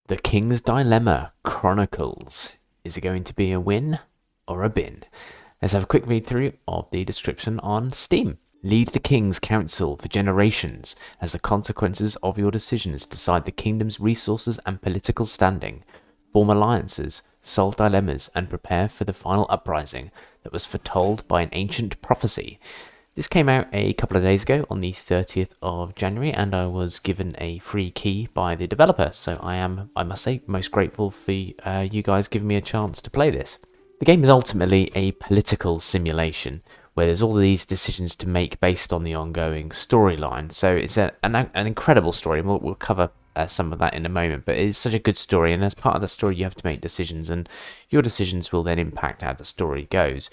The King's Dilemma Chronicles. Is it going to be a win or a bin? Let's have a quick read through of the description on Steam. Lead the King's Council for generations as the consequences of your decisions decide the kingdom's resources and political standing. Form alliances, solve dilemmas, and prepare for the final uprising that was foretold by an ancient prophecy. This came out a couple of days ago on the 30th of January, and I was given a free key by the developer, so I must say, most grateful for you guys giving me a chance to play this. The game is ultimately a political simulation, where there's all these decisions to make based on the ongoing storyline, so it's an incredible story, and we'll cover some of that in a moment, but it's such a good story, and as part of the story you have to make decisions, and your decisions will then impact how the story goes.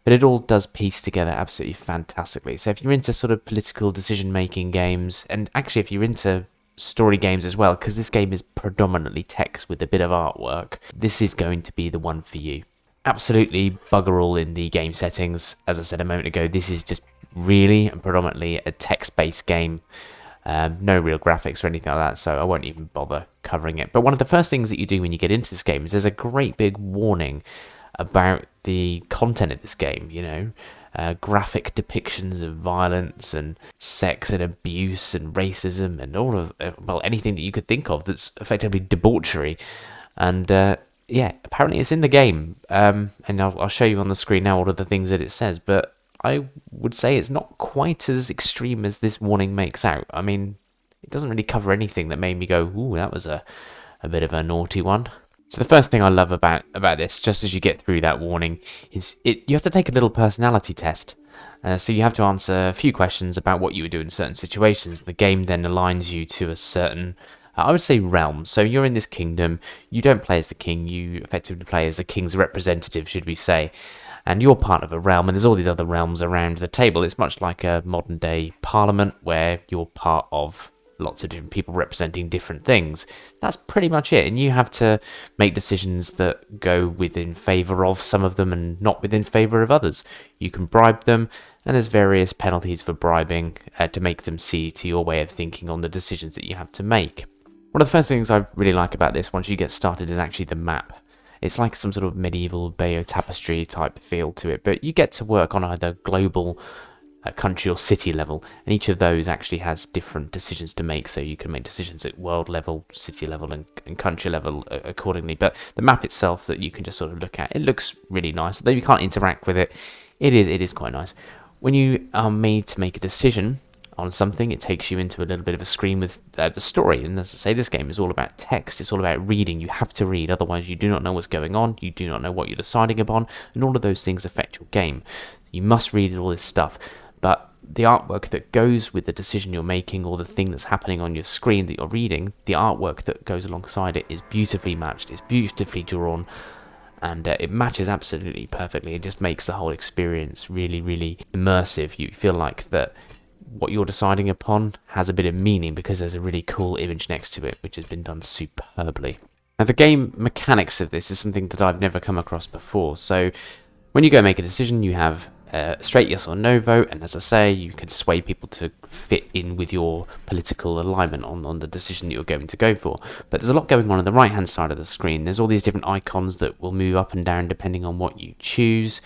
But it all does piece together absolutely fantastically. So if you're into sort of political decision-making games, and actually if you're into story games as well, because this game is predominantly text with a bit of artwork, this is going to be the one for you. Absolutely bugger all in the game settings. As I said a moment ago, this is just really and predominantly a text-based game. No real graphics or anything like that, so I won't even bother covering it. But one of the first things that you do when you get into this game is there's a great big warning about the content of this game, graphic depictions of violence and sex and abuse and racism and all of, anything that you could think of that's effectively debauchery. And apparently it's in the game, and I'll show you on the screen now all of the things that it says, but I would say it's not quite as extreme as this warning makes out. I mean, it doesn't really cover anything that made me go, ooh, that was a bit of a naughty one. So the first thing I love about this, just as you get through that warning, is you have to take a little personality test. So you have to answer a few questions about what you would do in certain situations. The game then aligns you to a certain, I would say, realm. So you're in this kingdom. You don't play as the king. You effectively play as a king's representative, should we say. And you're part of a realm, and there's all these other realms around the table. It's much like a modern-day parliament where you're part of lots of different people representing different things. That's pretty much it, and you have to make decisions that go within favour of some of them and not within favour of others. You can bribe them, and there's various penalties for bribing to make them see to your way of thinking on the decisions that you have to make. One of the first things I really like about this once you get started is actually the map. It's like some sort of medieval Bayeux tapestry type feel to it, but you get to work on either global, country or city level, and each of those actually has different decisions to make, so you can make decisions at world level, city level, and country level accordingly. But the map itself that you can just sort of look at, it looks really nice. Though you can't interact with it, it is quite nice. When you are made to make a decision on something, it takes you into a little bit of a screen with the story, and as I say, this game is all about text. It's all about reading. You have to read, otherwise you do not know what's going on, you do not know what you're deciding upon, and all of those things affect your game. You must read all this stuff, but the artwork that goes with the decision you're making or the thing that's happening on your screen that you're reading, the artwork that goes alongside it is beautifully matched, it's beautifully drawn, and it matches absolutely perfectly. It just makes the whole experience really, really immersive. You feel like that what you're deciding upon has a bit of meaning because there's a really cool image next to it, which has been done superbly. Now, the game mechanics of this is something that I've never come across before. So when you go make a decision, you have a straight yes or no vote, and as I say, you can sway people to fit in with your political alignment on the decision that you're going to go for. But there's a lot going on the right hand side of the screen. There's all these different icons that will move up and down depending on what you choose.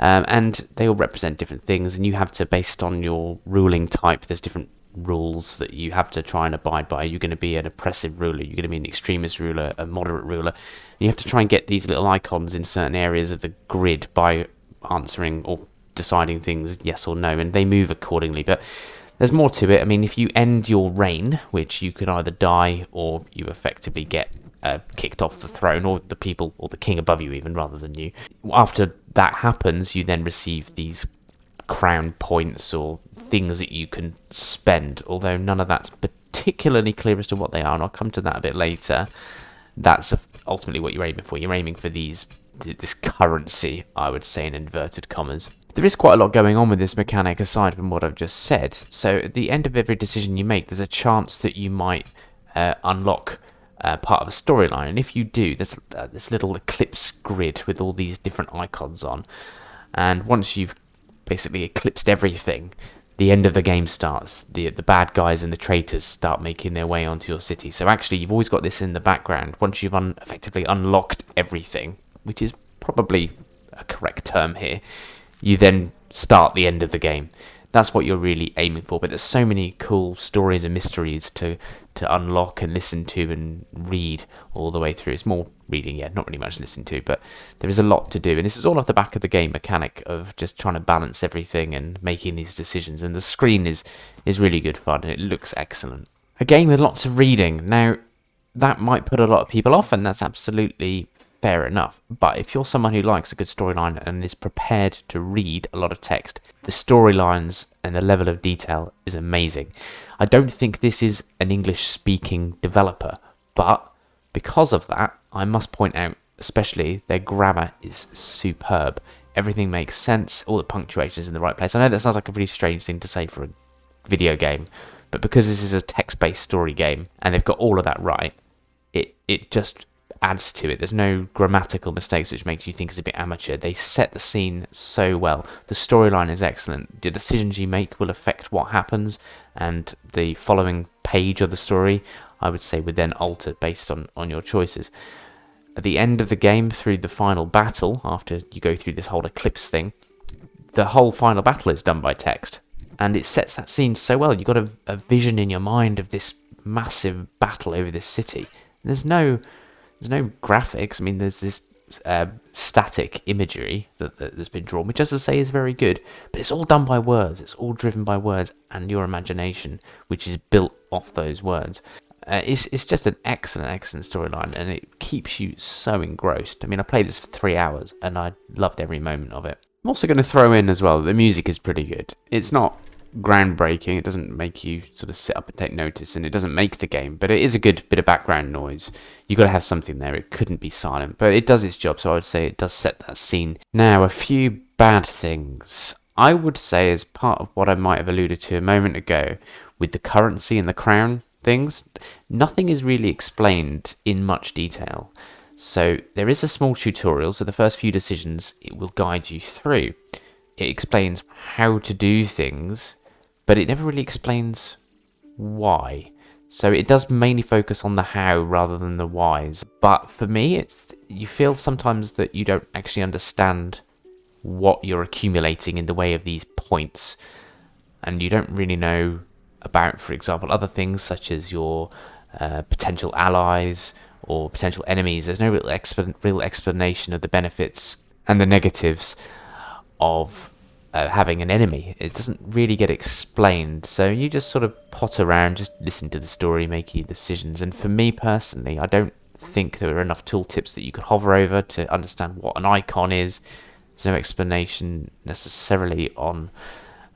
And they all represent different things, and you have to, based on your ruling type, there's different rules that you have to try and abide by. You're going to be an oppressive ruler, you're going to be an extremist ruler, a moderate ruler. And you have to try and get these little icons in certain areas of the grid by answering or deciding things yes or no, and they move accordingly. But there's more to it. I mean, if you end your reign, which you could either die or you effectively get kicked off the throne, or the people, or the king above you even, rather than you. After that happens, you then receive these crown points or things that you can spend, although none of that's particularly clear as to what they are, and I'll come to that a bit later. That's ultimately what you're aiming for. You're aiming for this currency, I would say, in inverted commas. There is quite a lot going on with this mechanic aside from what I've just said. So at the end of every decision you make, there's a chance that you might unlock part of a storyline, and if you do, there's this little eclipse grid with all these different icons on, and once you've basically eclipsed everything, the end of the game starts. The bad guys and the traitors start making their way onto your city. So actually, you've always got this in the background. Once you've effectively unlocked everything, which is probably a correct term here, you then start the end of the game. That's what you're really aiming for. But there's so many cool stories and mysteries to unlock and listen to and read all the way through. It's more reading, yeah, not really much listening to, but there is a lot to do. And this is all off the back of the game mechanic of just trying to balance everything and making these decisions. And the screen is really good fun, and it looks excellent. A game with lots of reading. Now, that might put a lot of people off, and that's absolutely fair enough. But if you're someone who likes a good storyline and is prepared to read a lot of text, the storylines and the level of detail is amazing. I don't think this is an English-speaking developer, but because of that, I must point out, especially, their grammar is superb. Everything makes sense, all the punctuation is in the right place. I know that sounds like a really strange thing to say for a video game, but because this is a text-based story game, and they've got all of that right, it just adds to it. There's no grammatical mistakes which makes you think it's a bit amateur. They set the scene so well. The storyline is excellent. The decisions you make will affect what happens, and the following page of the story, I would say, would then alter based on your choices. At the end of the game, through the final battle, after you go through this whole eclipse thing, the whole final battle is done by text, and it sets that scene so well. You've got a vision in your mind of this massive battle over this city. There's no graphics. I mean, there's this static imagery that's been drawn, which, as I say, is very good. But it's all done by words. It's all driven by words and your imagination, which is built off those words. It's just an excellent storyline, and it keeps you so engrossed. I mean, I played this for 3 hours, and I loved every moment of it. I'm also going to throw in as well, the music is pretty good. It's not groundbreaking, it doesn't make you sort of sit up and take notice, and it doesn't make the game, but it is a good bit of background noise. You've got to have something there. It couldn't be silent, but it does its job, so I would say it does set that scene. Now, a few bad things. I would say, as part of what I might have alluded to a moment ago, with the currency and the crown things, nothing is really explained in much detail. So there is a small tutorial, so the first few decisions it will guide you through. It explains how to do things, but it never really explains why. So it does mainly focus on the how rather than the whys. But for me, you feel sometimes that you don't actually understand what you're accumulating in the way of these points, and you don't really know about, for example, other things such as your potential allies or potential enemies. There's no real explanation of the benefits and the negatives of having an enemy. It doesn't really get explained, so you just sort of pot around, just listen to the story, make your decisions. And for me personally, I don't think there are enough tooltips that you could hover over to understand what an icon is. There's no explanation necessarily on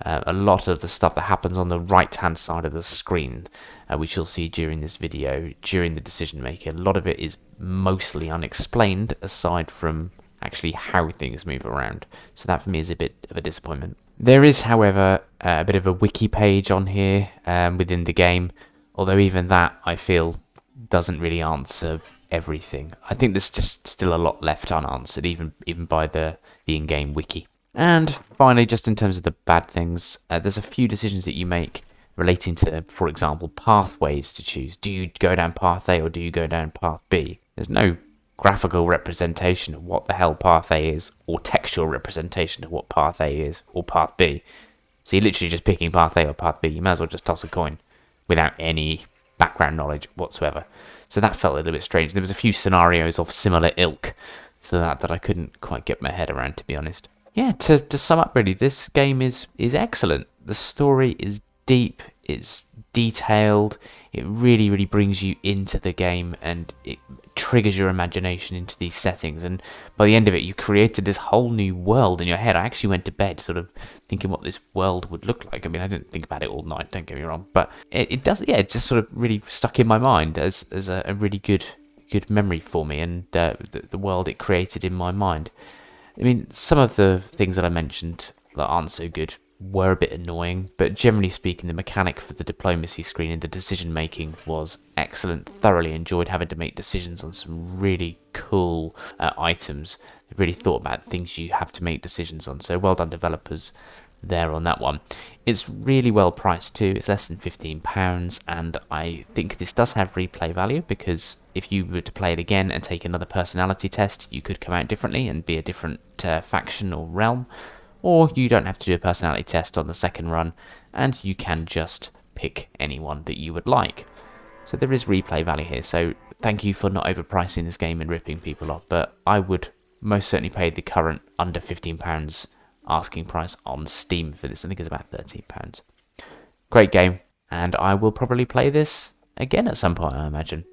a lot of the stuff that happens on the right hand side of the screen, which you'll see during this video, during the decision making. A lot of it is mostly unexplained, aside from actually how things move around. So that for me is a bit of a disappointment. There is, however, a bit of a wiki page on here within the game, although even that, I feel, doesn't really answer everything. I think there's just still a lot left unanswered, even by the in-game wiki. And finally, just in terms of the bad things, there's a few decisions that you make relating to, for example, pathways to choose. Do you go down path A or do you go down path B? There's no graphical representation of what the hell path A is, or textual representation of what path A is, or path B. So you're literally just picking path A or path B. You might as well just toss a coin without any background knowledge whatsoever. So that felt a little bit strange. There was a few scenarios of similar ilk to that I couldn't quite get my head around, to be honest. Yeah, to sum up really, this game is excellent. The story is deep, it's detailed, it really, really brings you into the game, and it triggers your imagination into these settings. And by the end of it, you created this whole new world in your head. I actually went to bed sort of thinking what this world would look like. I mean, I didn't think about it all night, don't get me wrong, but it does, yeah, it just sort of really stuck in my mind as a really good memory for me, and the world it created in my mind. I mean, some of the things that I mentioned that aren't so good were a bit annoying, but generally speaking, the mechanic for the diplomacy screen and the decision making was excellent. Thoroughly enjoyed having to make decisions on some really cool items. I really thought about things you have to make decisions on, so well done developers there on that one. It's really well priced too. It's less than £15, and I think this does have replay value, because if you were to play it again and take another personality test, you could come out differently and be a different faction or realm, or you don't have to do a personality test on the second run, and you can just pick anyone that you would like. So there is replay value here, so thank you for not overpricing this game and ripping people off, but I would most certainly pay the current under £15 asking price on Steam for this. I think it's about £13. Great game, and I will probably play this again at some point, I imagine.